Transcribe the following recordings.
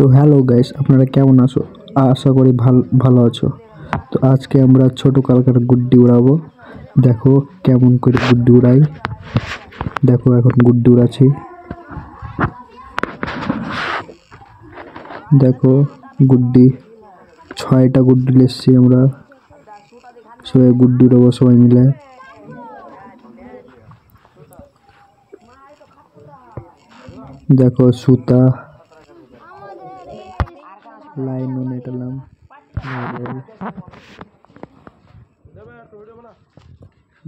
তো hello guys, আপনারা কেমন আছো? আশা করি ভালো আছো। তো আজকে আমরা ছোট কালকার গুড্ডি উড়াবো। দেখো কেমন করে গুড্ডি উড়াই। দেখো এখন গুড্ডি উড়াচ্ছি। দেখো গুড্ডি 6টা গুড্ডি লেসছি আমরা। সবাই গুড্ডি উড়াবো সবাই মিলে। দেখো সুতা লাইন নেটালাম।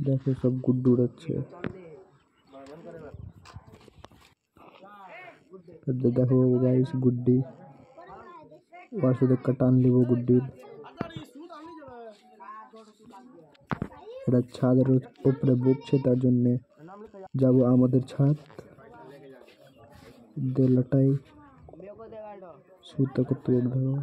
দেখো সব গুড্ডি উড়াচ্ছে। দেখো গাইস গুড্ডি ওর সাথে টান দিব গুড্ডির। এটা ছাদের উপরে বুকছে, তার জন্য যাব আমাদের ছাদ দেলাটাই সুতা করতে ধরো।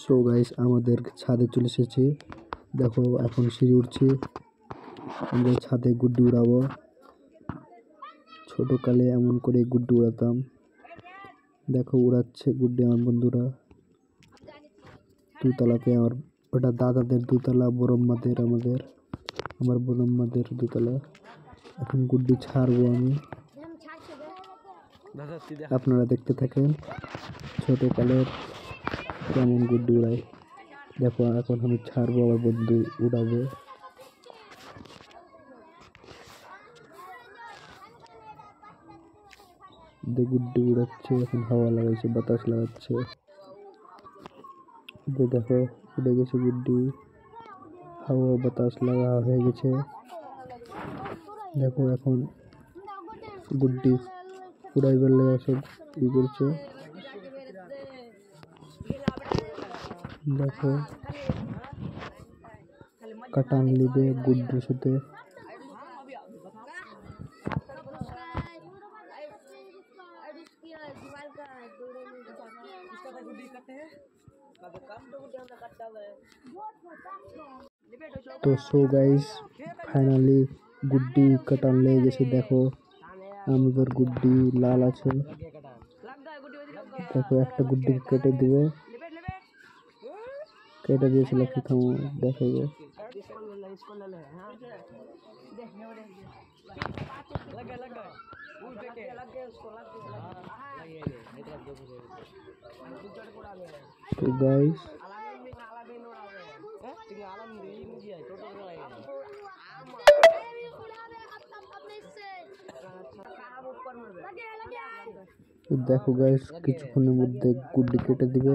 সো গাইস আমাদের ছাদে চলে এসেছি। দেখো এখন সিঁড়ি উঠছি। আমরা ছাদে গুড্ডি উড়াবো। ছোটকালে এমন করে গুড্ডি উড়াতাম। দেখো উড়াচ্ছে গুড্ডি আমার বন্ধুরা। দুতলাতে ওটা দাদাদের দুতলা, বড়ম্মাদের আমার বড়ম্মাদের দুতলা। এখন গুড্ডি ছাড়বো আমি, আপনারা দেখতে থাকেন ছোটকালের কেমন গুড্ডি উড়াই। দেখো এখন আমি ছাড়বো, আমার বন্ধু উড়াবে। গুড্ডি উড়াচ্ছে, এখন হাওয়া লাগাইছে, বাতাস লাগাচ্ছে। দেখো উড়ে গেছে গুড্ডি, হাওয়া বাতাস লাগা হয়ে গেছে। দেখো এখন গুড্ডি উড়াইবার লেগে সব ই করছে। দেখো কাটান লিবে গুড্ডির সাথে। তো সো গাইস ফাইনালি গুড্ডি কাটান লেগে গেছে। দেখো আমাদের গুড্ডি লাল আছে। দেখো একটা গুড্ডি কেটে দিবে, কেটে দিয়েছিল প্রথম। দেখো তো গাইস দেখো গাইস কিছুক্ষণের মধ্যে গুড্ডি কেটে দিবে।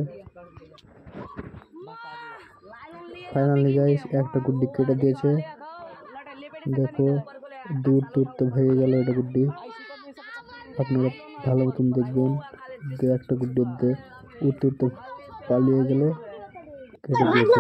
ফাইনালি গাইস একটা গুড্ডি কেটে দিয়েছে। দেখো দূর তো ভেঙে গেল এটা গুড্ডি। আপনারা ভালো মতন দেখবেন। একটা গুড্ডি উঠতে উঠতে পালিয়ে গেল, কেটে দিয়েছে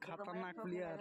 खतरनाक प्लेयर।